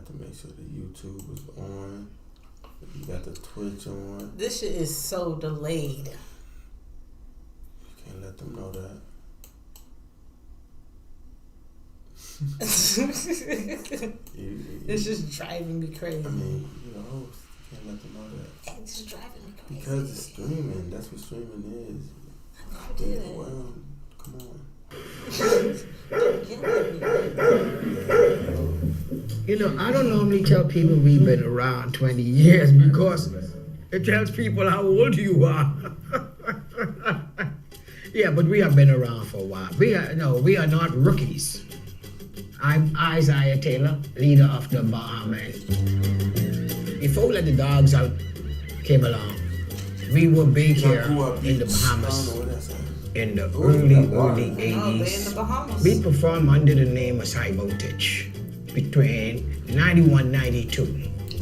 have to make sure the YouTube is on. You got the Twitch on. This shit is so delayed. You can't let them know that. It's just driving me crazy. I mean, you're the host. You can't let them know that. It's just driving me crazy. Because it's streaming. That's what streaming is. I did it. Well, come on. You know, I don't normally tell people we've been around 20 years because it tells people how old you are. Yeah, but we have been around for a while. We are not rookies. I'm Isaiah Taylor, leader of the Bahamas. Before Let the Dogs Out came along, we were big here in the Bahamas in the early 80s. We performed under the name of High Voltage between 91 92.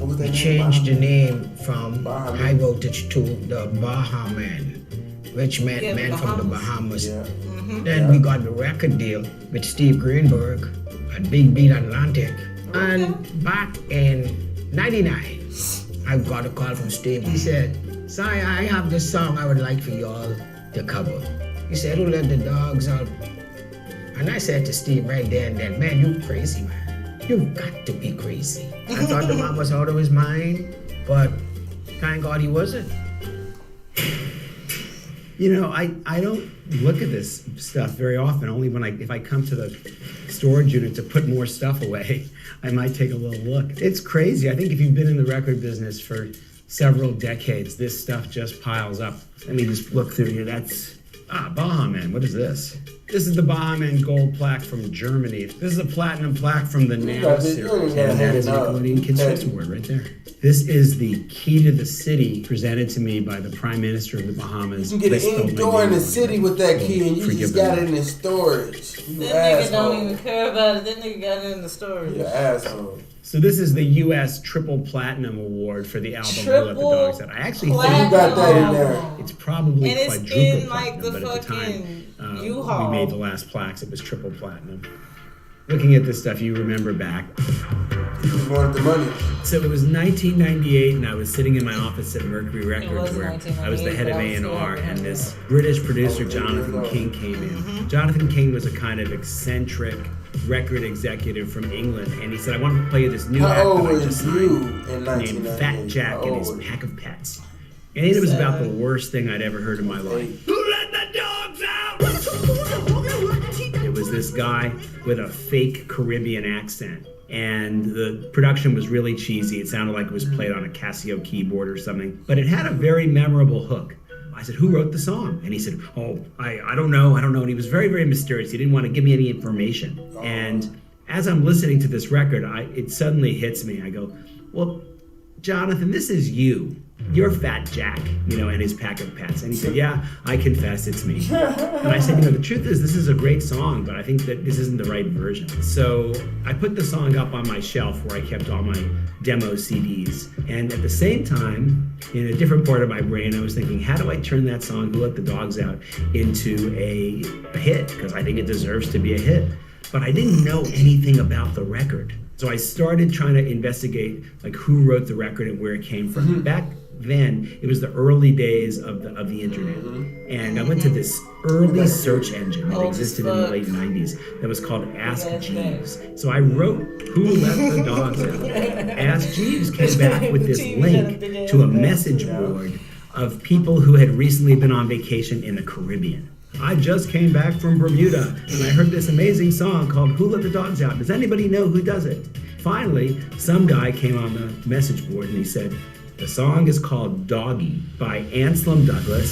We changed the name from High Voltage to the Bahaman, which meant man from the Bahamas. Yeah. Then we got the record deal with Steve Greenberg at Big Beat Atlantic. And back in 99, I got a call from Steve. He said, "Si, I have this song I would like for y'all to cover." He said, "Who Let the Dogs Out?" And I said to Steve right there and then, "Man, you crazy, man. You've got to be crazy." I thought the man was out of his mind, but thank God he wasn't. You know, I don't look at this stuff very often. Only when if I come to the storage unit to put more stuff away, I might take a little look. It's crazy. I think if you've been in the record business for several decades, this stuff just piles up. Let me just look through here. That's Bahaman. What is this? This is the Bahaman gold plaque from Germany. This is a platinum plaque from the Now series. And that is a Nickelodeon Kids Choice Award right there. This is the Key to the City presented to me by the Prime Minister of the Bahamas. You can get any door in the city with that key and you just got it in the storage. You that nigga don't even care about it. That nigga got it in the storage. You asshole. So this is the U.S. Triple Platinum Award for the album Who Let the Dogs Out. I actually think you got that in there. It's probably and it's quadruple in like platinum, the but at the time U-Haul. we made the last plaques, it was triple platinum. Looking at this stuff, you remember back. You wanted the money. So it was 1998, and I was sitting in my office at Mercury Records, where I was the head of A&R, and this British producer, Jonathan King, came in. Mm-hmm. Jonathan King was a kind of eccentric record executive from England, and he said, "I want to play this new act that I just signed named Fat Jack and his Pack of Pets." And it was about the worst thing I'd ever heard in my life. Who let the dogs out? It was this guy with a fake Caribbean accent. And the production was really cheesy. It sounded like it was played on a Casio keyboard or something. But it had a very memorable hook. I said, "Who wrote the song?" And he said, "Oh, I don't know. And he was very, very mysterious. He didn't want to give me any information. And as I'm listening to this record, it suddenly hits me. I go, "Well, Jonathan, this is you. You're Fat Jack, and his Pack of Pets." And he said, "Yeah, I confess, it's me." And I said, "The truth is, this is a great song, but I think that this isn't the right version." So I put the song up on my shelf where I kept all my demo CDs. And at the same time, in a different part of my brain, I was thinking, how do I turn that song, Who Let the Dogs Out, into a hit? Because I think it deserves to be a hit. But I didn't know anything about the record. So I started trying to investigate who wrote the record and where it came from. Mm-hmm. Back then, it was the early days of the internet. And I went to this early search engine that existed in the late 90s that was called Ask Jeeves. So I wrote Who Let the Dogs Out. Ask Jeeves came back with this link to a message board of people who had recently been on vacation in the Caribbean. I just came back from Bermuda and I heard this amazing song called Who Let the Dogs Out. Does anybody know who does it? Finally, some guy came on the message board and he said, the song is called Doggy by Anselm Douglas.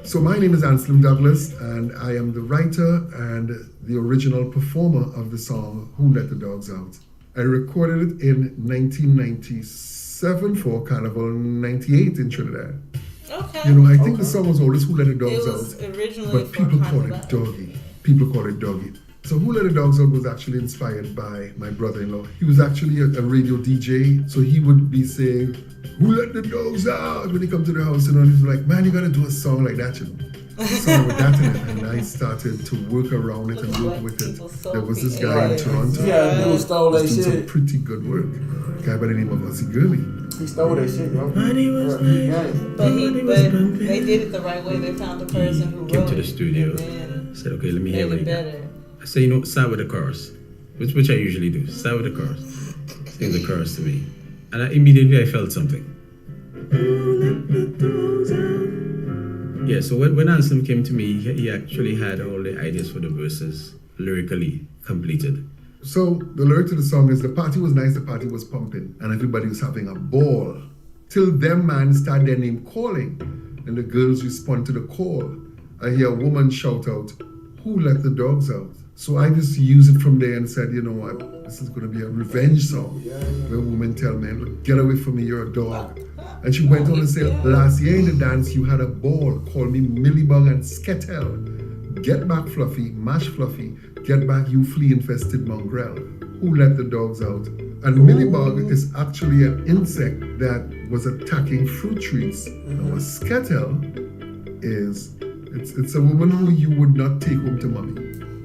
So my name is Anselm Douglas and I am the writer and the original performer of the song Who Let the Dogs Out. I recorded it in 1997 for Carnival 98 in Trinidad. Okay. I think the song was always Who Let the Dogs Out, originally but people call it Doggy. People call it Doggy. So Who Let the Dogs Out was actually inspired by my brother-in-law. He was actually a radio DJ, so he would be saying, "Who let the dogs out?" when he come to the house, and he was like, "Man, you gotta do a song like that, you know." Song with that in it, and I started to work around it and work with it. There was this guy in Toronto. Yeah, dude stole that was doing some shit. pretty good work. A guy by the name of Ozzy Gurley. He stole that shit, yo. Money was But they did it the right way. They found the person who Came wrote to the it studio. and Said, okay, let me hear made what it you got. better. I said, you know, start with the chorus, which I usually do. Start with the chorus. Sing the chorus to me. And immediately I felt something. Yeah, so when Anselm came to me, he actually had all the ideas for the verses lyrically completed. So the lyric to the song is, the party was nice, the party was pumping, and everybody was having a ball. Till them man start their name calling, and the girls respond to the call. I hear a woman shout out, "Who let the dogs out?" So I just used it from there and said, you know what, this is going to be a revenge song. Where women tell men, "Look, get away from me, you're a dog." And she went on to say, "Last year in the dance you had a ball, call me Millibug and Skettel. Get back Fluffy, mash Fluffy, get back you flea-infested mongrel. Who let the dogs out?" And Millibug is actually an insect that was attacking fruit trees. Now a Skettel is, it's a woman who you would not take home to mommy.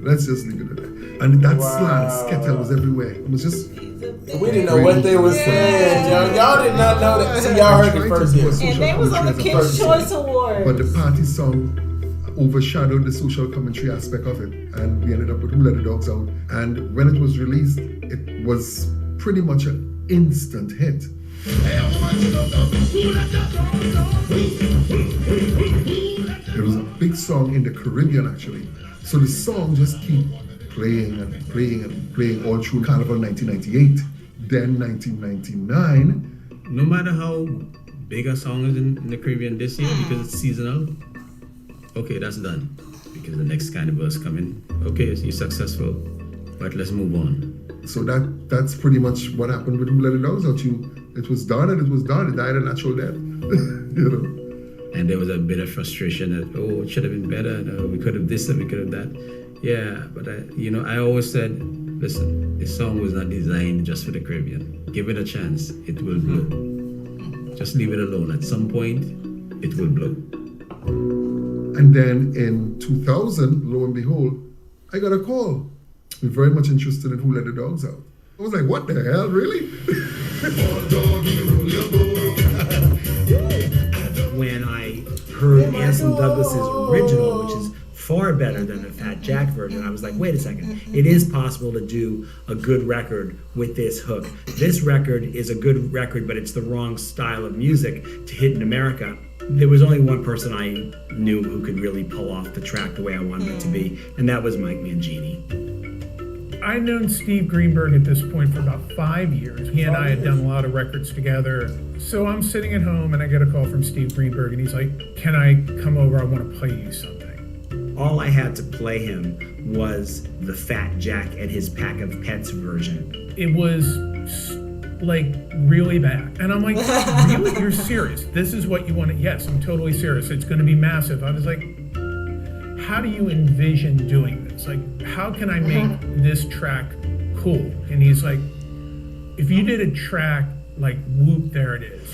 Let's just leave it at that. And that slang, Skettel, was everywhere. It was just... We didn't know what they were saying, yo. Y'all did not know that. See, y'all heard it first here. And they was on the Kids' Choice Awards. But the party song overshadowed the social commentary aspect of it, and we ended up with Who Let the Dogs Out. And when it was released, it was pretty much an instant hit. It was a big song in the Caribbean, actually. So the song just keep playing and playing and playing all through Carnival 1998. Then 1999. No matter how big a song is in the Caribbean this year, because it's seasonal, okay, that's done. Because the next Carnival is coming. Okay, you're successful, but let's move on. So that's pretty much what happened with Who Let the Dogs Out. It was done and it was done. It died a natural death. You know. And there was a bit of frustration that, oh, it should have been better. No, we could have this and we could have that. Yeah, but I always said, listen, this song was not designed just for the Caribbean. Give it a chance, it will blow. Just leave it alone. At some point, it will blow. And then in 2000, lo and behold, I got a call. We're very much interested in Who Let the Dogs Out. I was like, what the hell, really? When I heard Anselm Douglas's original, which is far better than the Fat Jack version, I was like, wait a second, it is possible to do a good record with this hook. This record is a good record, but it's the wrong style of music to hit in America. There was only one person I knew who could really pull off the track the way I wanted it to be, and that was Mike Mangini. I'd known Steve Greenberg at this point for about 5 years. He and I had done a lot of records together. So I'm sitting at home and I get a call from Steve Greenberg and he's like, "Can I come over? I want to play you something." All I had to play him was the Fat Jack and his Pack of Pets version. It was like really bad. And I'm like, "Really? You're serious? This is what you want to?" "Yes, I'm totally serious. It's going to be massive." I was like, how do you envision doing this? Like, how can I make this track cool? And he's like, if you did a track like Whoop, There It Is.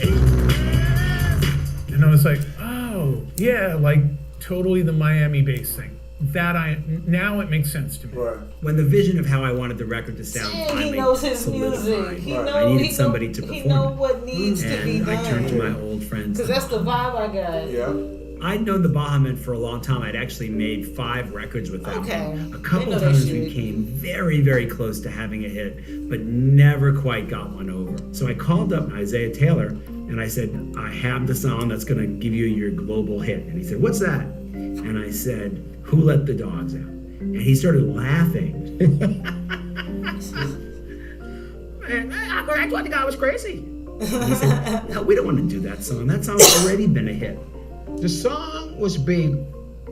And I was like, oh, yeah, like totally the Miami-based thing. Now it makes sense to me. Right. When the vision of how I wanted the record to sound finally he knows his solidified, music. I needed somebody to perform He knows what needs to be and done. I turned to my old friends. Because that's the vibe I got. Yeah. I'd known the Baha Men for a long time. I'd actually made 5 records with them. Okay. A couple They know times they we should. came very, very close to having a hit, but never quite got one over. So I called up Isaiah Taylor and I said, I have the song that's going to give you your global hit. And he said, what's that? And I said, Who Let the Dogs Out? And he started laughing. Man, I thought the guy was crazy. And he said, no, we don't want to do that song. That song's already been a hit. The song was big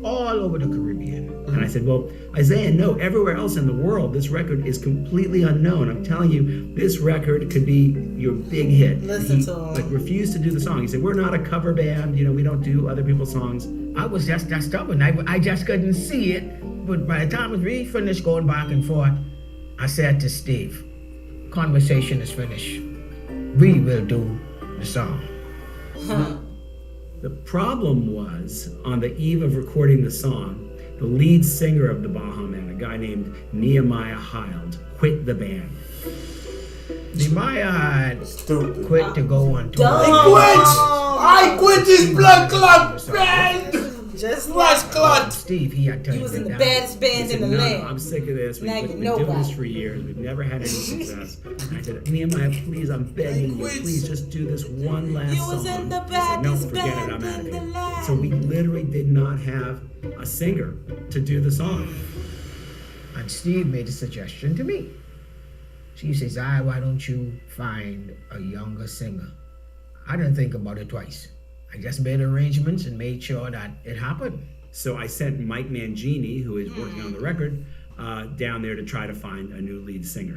all over the Caribbean. And I said, well, Isaiah, no, everywhere else in the world, this record is completely unknown. I'm telling you, this record could be your big hit. Listen he, to him. like, refused to do the song. He said, we're not a cover band. We don't do other people's songs. I was just that stubborn. I just couldn't see it but by the time we finished going back and forth, I said to Steve, conversation is finished. We will do the song. The problem was, on the eve of recording the song, the lead singer of the Baha Men, a guy named Nehemiah Hild, quit the band. Nehemiah had quit to go on tour. I quit this blood clot band! Just blood clot! Steve, he had turned You was in the down. baddest band in the land. I'm sick of this. Now We've you been know doing this why. for years. We've never had any success. And I said, Nehemiah, please, I'm begging you, please just do this one last You song. was in the He said, no, baddest forget it, I'm band out of in the here. land. So we literally did not have a singer to do the song. And Steve made a suggestion to me. She says, why don't you find a younger singer? I didn't think about it twice. I just made arrangements and made sure that it happened. So I sent Mike Mangini, who is working on the record, down there to try to find a new lead singer.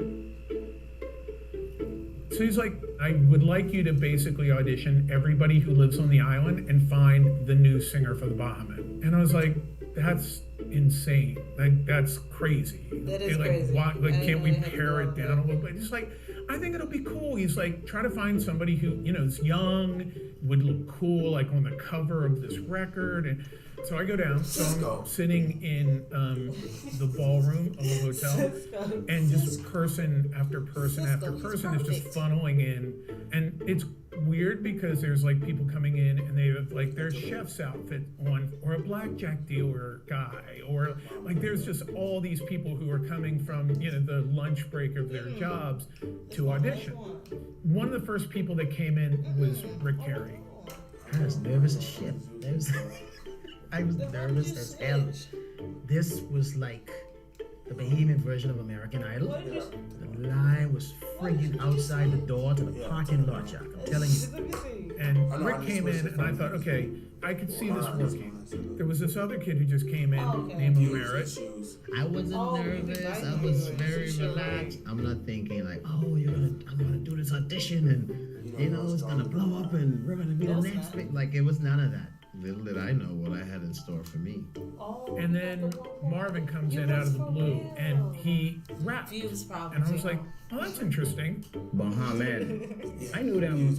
So he's like, I would like you to basically audition everybody who lives on the island and find the new singer for the Baha Men. And I was like, that's insane. Like, that's crazy. That is like, crazy. Why, like, I can't we didn't know they had to pare go it like down a that. little bit? It's like, I think it'll be cool. He's like, try to find somebody who, is young, would look cool, like on the cover of this record. And so I go down, so I'm sitting in the ballroom of the hotel, and just person after person after person is just funneling in. And it's weird because there's like people coming in and they have like their chef's outfit on, or a blackjack dealer guy, or like there's just all these people who are coming from, the lunch break of their jobs to audition. One of the first people that came in was Rick Carey. I was nervous as shit. I was nervous as hell. This was like the Bahamian version of American Idol. The line was friggin' outside the door to the parking lot, Jack. I'm telling you. And Rick came in, and I thought, okay, I could see this working. There was this other kid who just came in, named Merritt. I wasn't nervous. I was very relaxed. I'm not thinking like, oh, I'm gonna do this audition, and it's gonna blow up, and we're gonna be the next big. Like, it was none of that. Little did I know what I had in store for me. And then Marvin comes in out of the blue, and he rapped. And I was like, oh, that's interesting. Baha Men. I knew them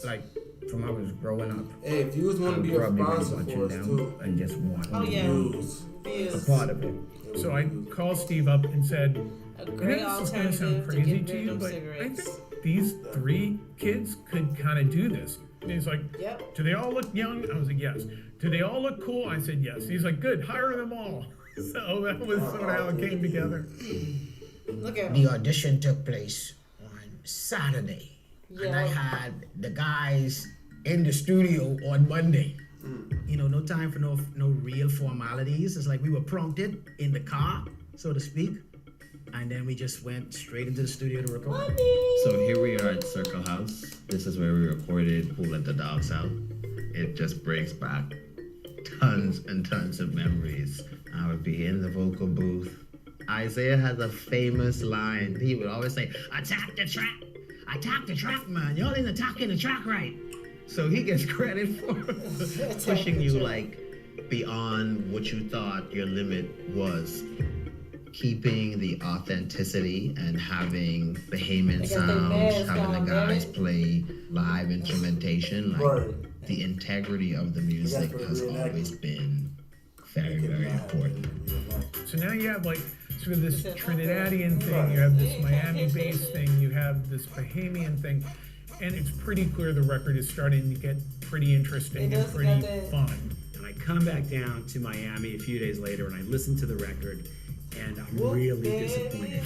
like from I was growing up. Hey, if you was want to be a sponsor for us too, and just want views. a part of it. So I called Steve up and said, A I know great this is going to sound alternative to crazy get to rid you, of but I cigarettes. think these 3 kids could kind of do this. And he's like, Yep. do they all look young? I was like, yes. Do they all look cool? I said, yes. He's like, good, hire them all. So that was sort of how it came together. Look at The audition took place on Saturday. And I Yeah. had the guys in the studio on Monday. No time for no real formalities. It's like we were prompted in the car, so to speak. And then we just went straight into the studio to record. So here we are at Circle House. This is where we recorded Who Let the Dogs Out. It just brings back tons and tons of memories. I would be in the vocal booth. Isaiah has a famous line. He would always say, attack the track. Attack the track, man. Y'all ain't attacking the track right. So he gets credit for pushing you like beyond what you thought your limit was. Keeping the authenticity and having Bahamian sounds, having the guys play live instrumentation, like the integrity of the music has always been very, very important. So now you have like sort of this Trinidadian thing, you have this Miami-based thing, you have this Bahamian thing, and it's pretty clear the record is starting to get pretty interesting and pretty fun. And I come back down to Miami a few days later and I listen to the record and I'm really disappointed.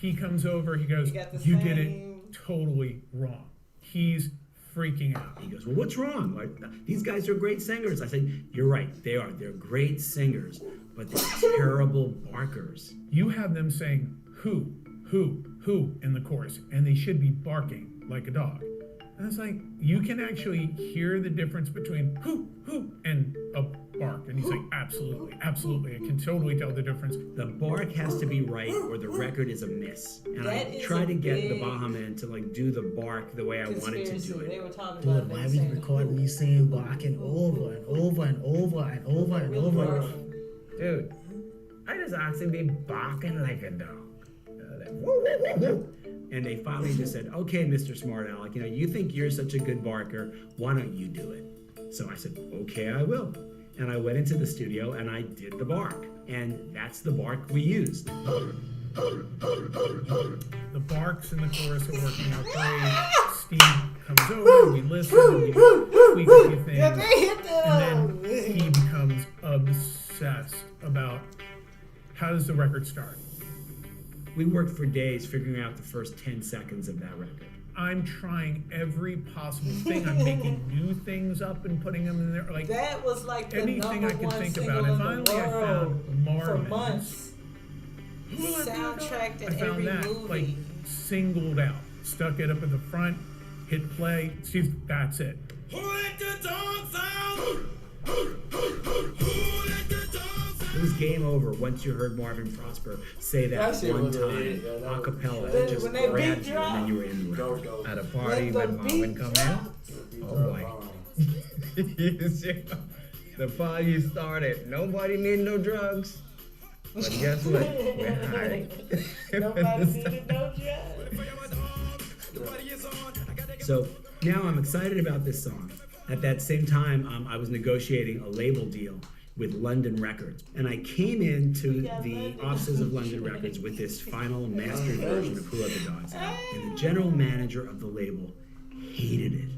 He comes over, he goes, you did it totally wrong. He's freaking out. He goes, well, what's wrong? Like, these guys are great singers. I said, you're right, they are. They're great singers, but they're terrible barkers. You have them saying who in the chorus, and they should be barking like a dog. And it's like, you can actually hear the difference between who, and a bark. And he's like, absolutely, I can totally tell the difference. The bark has to be right or the record is a miss. And I try to get the Baha Men to like do the bark the way I wanted to do it. Dude, why are we recording these same barking over and over and over and over and over? Dude, just asking me barking like a dog. Like, woo, woo, woo, woo. And they finally just said, okay, Mr. Smart Aleck, you think you're such a good barker, why don't you do it? So I said, okay, I will. And I went into the studio and I did the bark. And that's the bark we used. The barks in the chorus are working out great. Steve comes over, we listen, we tweak a few things. And then he becomes obsessed about how does the record start? We worked for days figuring out the first 10 seconds of that record. I'm trying every possible thing. I'm making new things up and putting them in there. Like that was like the anything I could think about. And finally I found Marvin. For months. Soundtrack to I found every that, movie. like, singled out. Stuck it up in the front, hit play. Steve, that's it. Who let the dogs out? Who let the dogs out? It was game over once you heard Marvin Prosper say that one time, a cappella. It just grabbed you and then you were in the record. At a party when Marvin come in. Oh boy. The party started. Nobody need no drugs. But guess what? We're high. Nobody needed no drugs. So now I'm excited about this song. At that same time, I was negotiating a label deal with London Records. And I came into the offices of London Records with this final mastered version of Who Let the Dogs Out. And the general manager of the label hated it.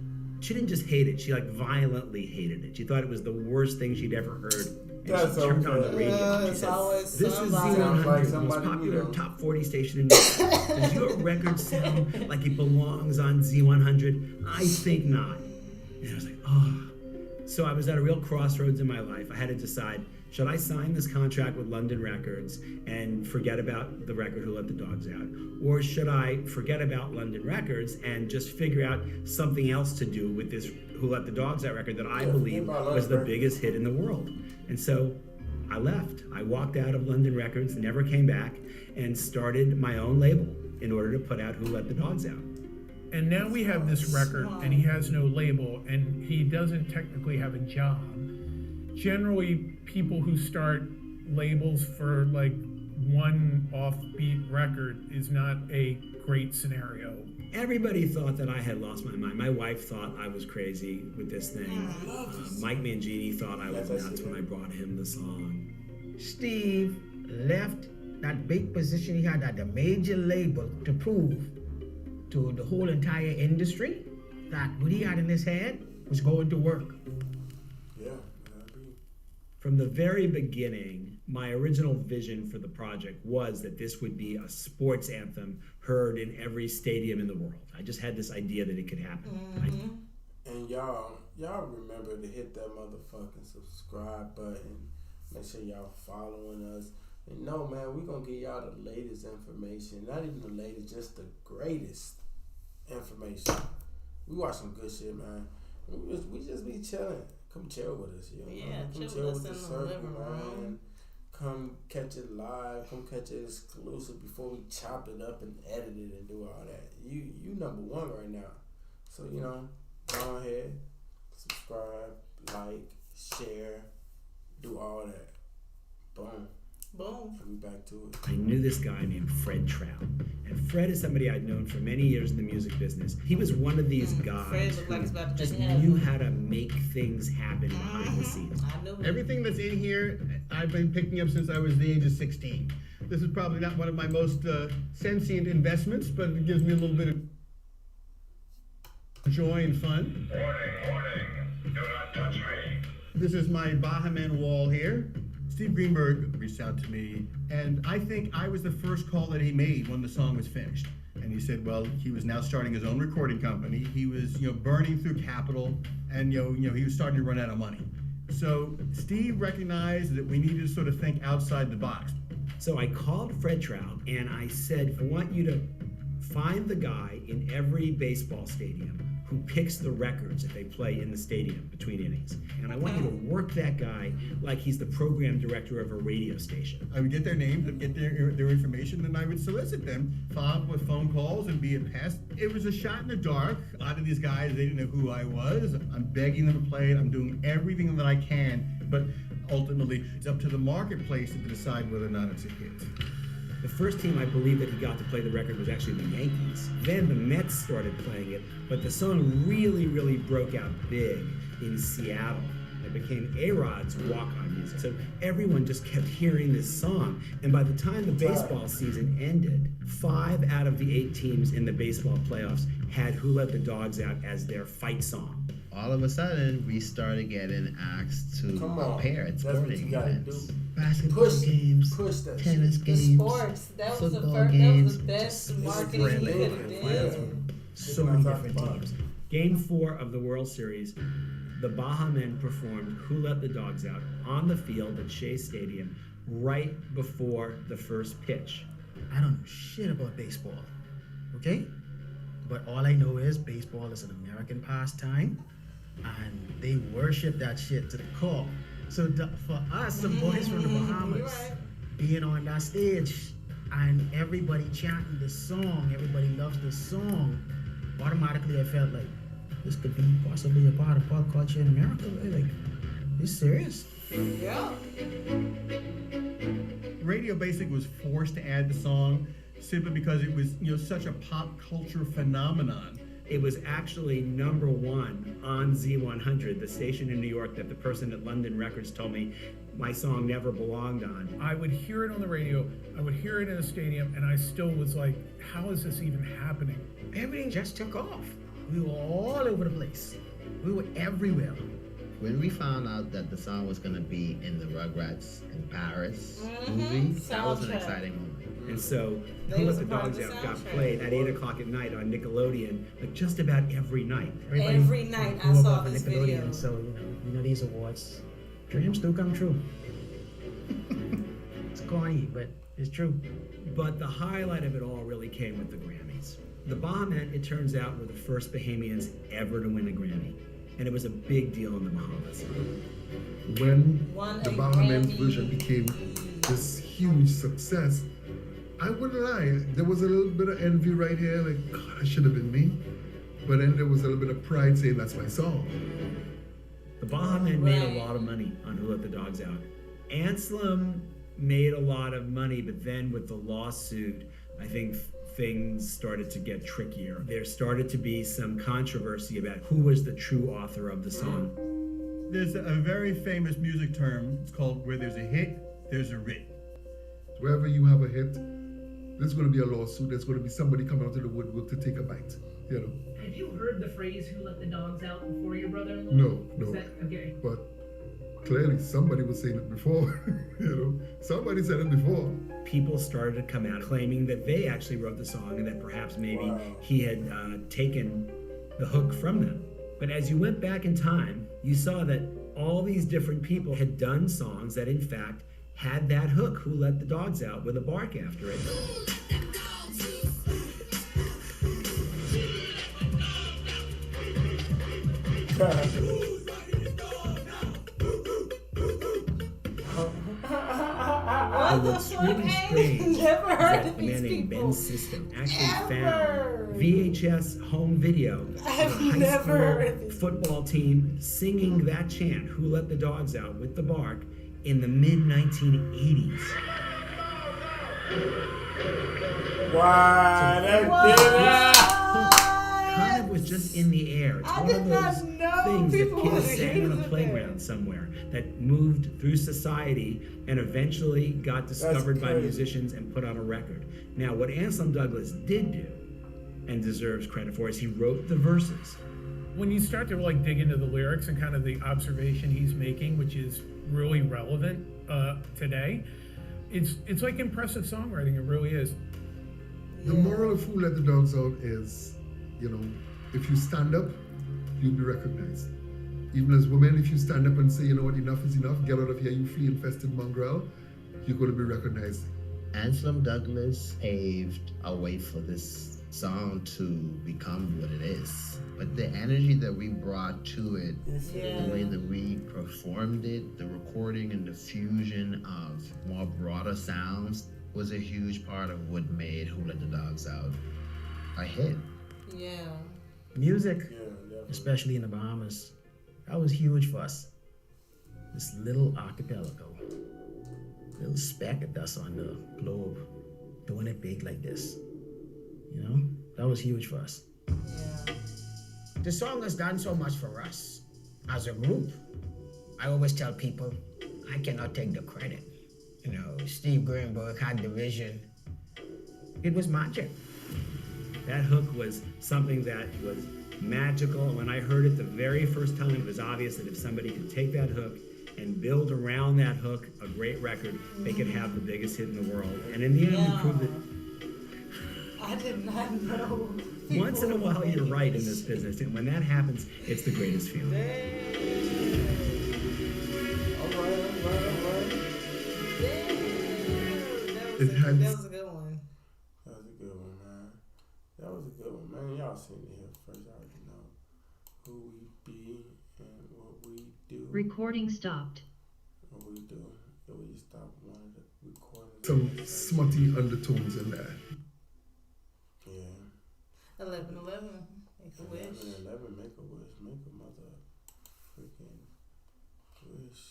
She didn't just hate it, she violently hated it. She thought it was the worst thing she'd ever heard. And she turned on the radio. She said, this is Z100, the most popular top 40 station in music. Does your record sound like it belongs on Z100? I think not. And I was like, oh. So I was at a real crossroads in my life. I had to decide, should I sign this contract with London Records and forget about the record Who Let the Dogs Out? Or should I forget about London Records and just figure out something else to do with this Who Let the Dogs Out record that I believe was the biggest hit in the world? And so I left. I walked out of London Records, never came back, and started my own label in order to put out Who Let the Dogs Out. And now we have this record, and he has no label, and he doesn't technically have a job. Generally, people who start labels for like one offbeat record is not a great scenario. Everybody thought that I had lost my mind. My wife thought I was crazy with this thing. Mike Mangini thought I was nuts when I brought him the song. Steve left that big position he had at the major label to prove to the whole entire industry that what he had in his head was going to work. Yeah, I agree. From the very beginning, my original vision for the project was that this would be a sports anthem heard in every stadium in the world. I just had this idea that it could happen. And y'all remember to hit that motherfucking subscribe button. Make sure y'all following us. And no, man, we're going to give y'all the latest information. Not even the latest, just the greatest information. We watch some good shit, man. We just be chilling. Come chill with us, yo. Yeah, come chill with the circle, man. Come catch it live. Come catch it exclusive before we chop it up and edit it and do all that. You number one right now. So, go ahead, subscribe, like, share, do all that. Boom. Boom. I'll be back to it. I knew this guy named Fred Trout. And Fred is somebody I'd known for many years in the music business. He was one of these guys who just knew how to make things happen behind the scenes. I knew Everything that's in here, I've been picking up since I was the age of 16. This is probably not one of my most sentient investments, but it gives me a little bit of joy and fun. Warning, do not touch me. This is my Bahaman wall here. Steve Greenberg reached out to me, and I think I was the first call that he made when the song was finished. And he said, well, he was now starting his own recording company. He was, burning through capital, and he was starting to run out of money. So Steve recognized that we needed to sort of think outside the box. So I called Fred Trout and I said, I want you to find the guy in every baseball stadium who picks the records that they play in the stadium between innings. And I want you to work that guy like he's the program director of a radio station. I would get their names and get their information, and I would solicit them, follow up with phone calls and be a pest. It was a shot in the dark. A lot of these guys, they didn't know who I was. I'm begging them to play it. I'm doing everything that I can. But ultimately it's up to the marketplace to decide whether or not it's a hit. The first team I believe that he got to play the record was actually the Yankees. Then the Mets started playing it, but the song really, really broke out big in Seattle. It became A-Rod's walk-on music. So everyone just kept hearing this song. And by the time the baseball season ended, 5 out of the 8 teams in the baseball playoffs had Who Let the Dogs Out as their fight song. All of a sudden, we started getting asked to appear at sporting events. Basketball games, tennis games, sports. That was the first. That was the best marketing he could have did. So many different teams. Game 4 of the World Series, the Baha Men performed Who Let the Dogs Out on the field at Shea Stadium right before the first pitch. I don't know shit about baseball, okay? But all I know is baseball is an American pastime, and they worship that shit to the core. So for us, the boys from the Bahamas, being on that stage and everybody chanting the song, everybody loves the song, automatically I felt like this could be possibly a part of pop culture in America. Like, you serious? Yeah. Radio Basic was forced to add the song simply because it was, such a pop culture phenomenon. It was actually #1 on Z100, the station in New York that the person at London Records told me my song never belonged on. I would hear it on the radio, I would hear it in a stadium, and I still was like, how is this even happening? Everything just took off. We were all over the place. We were everywhere. When we found out that the song was going to be in the Rugrats in Paris movie, that was an exciting moment. And so Who Let the Dogs Out got played at 8 o'clock at night on Nickelodeon, like just about every night. Every night I saw this video. So, these awards, dreams do come true. It's corny, but it's true. But the highlight of it all really came with the Grammys. The Baha Men, it turns out, were the first Bahamians ever to win a Grammy. And it was a big deal in the Bahamas. When the Baha Men's version became this huge success, I wouldn't lie, there was a little bit of envy right here, like, God, that should have been me. But then there was a little bit of pride saying that's my song. The Baha Men made a lot of money on Who Let the Dogs Out. Anselm made a lot of money, but then with the lawsuit, I think things started to get trickier. There started to be some controversy about who was the true author of the song. There's a very famous music term, it's called where there's a hit, there's a writ. Wherever you have a hit, there's going to be a lawsuit, there's going to be somebody coming out of the woodwork to take a bite, Have you heard the phrase, Who Let the Dogs Out before your brother-in-law? No. Is that, okay. But clearly somebody was saying it before, somebody said it before. People started to come out claiming that they actually wrote the song and that perhaps maybe he had taken the hook from them. But as you went back in time, you saw that all these different people had done songs that in fact had that hook, Who Let the Dogs Out, with a bark after it. What the what's fuck? really strange Never heard that of a man these named people. Ben System actually Ever. found VHS home video of I've a high never heard of school these football team singing that chant, Who Let the Dogs Out, with the bark in the mid-1980s. Wow, that Kind of was just in the air. It's I one did of not those know things that people kids were sang on a using playground it. somewhere that moved through society and eventually got discovered by crazy. musicians and put on a record. Now, what Anselm Douglas did do, and deserves credit for, is he wrote the verses. When you start to like dig into the lyrics and kind of the observation he's making, which is really relevant today, it's like impressive songwriting. It really is. The moral of Who Let the Dogs Out is, if you stand up, you'll be recognized. Even as women, if you stand up and say, you know what, enough is enough, get out of here, you flea-infested mongrel, you're going to be recognized. Anselm Douglas paved a way for this song to become what it is. But the energy that we brought to it, the way that we performed it, the recording and the fusion of more broader sounds was a huge part of what made Who Let the Dogs Out a hit. Yeah. Music, especially in the Bahamas, that was huge for us. this little archipelago, little speck of dust on the globe, doing it big like this. You know, that was huge for us. Yeah. The song has done so much for us as a group. I always tell people, I cannot take the credit. You know, Steve Greenberg had the vision. It was magic. That hook was something that was magical. When I heard it the very first time, it was obvious that if somebody could take that hook and build around that hook a great record, they could have the biggest hit in the world. And in the end, we proved it. I did not know. Once in a while, you're right in this business, and when that happens, it's the greatest feeling. All right. That was a good one. That was a good one, man. That was a good one, man. Y'all seen it here first. I already know who we be and what we do. Recording stopped. What we do. If we stop one of the recordings. Some smutty undertones in there. Yeah. 11:11. Make a wish. 11:11. Make a wish. Make a mother freaking wish.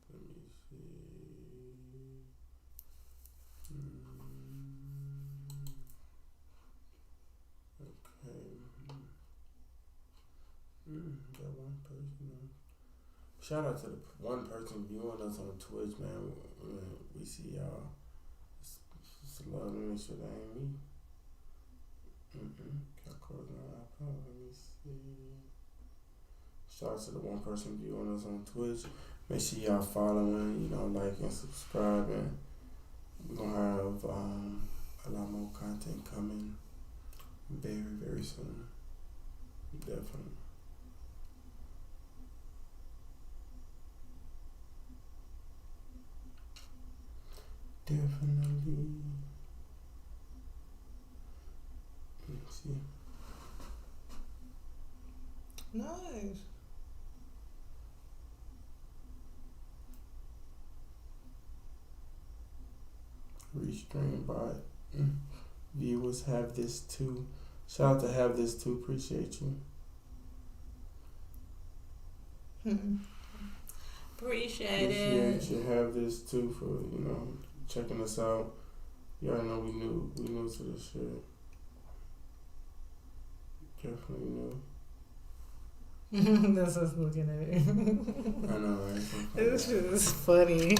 Let me see. Okay. That one person. Shout out to the one person viewing us on Twitch, man. We see y'all. It's a lot of me. Shit, that ain't me. Got close my iPod. Let me see. Shout out to the one person viewing us on Twitch. Make sure y'all following, like and subscribing. We're gonna have a lot more content coming very, very soon. Definitely. Definitely. Let's see. Nice. Restream by viewers have this too. Shout out to have this too. Appreciate you. Appreciate it. You have this too for checking us out. You already know we new to this shit. Definitely new. That's us looking at it. I know, right? This shit is funny.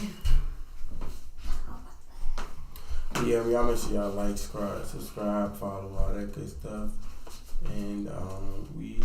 Yeah, y'all make sure y'all like, subscribe, follow, all that good stuff. And we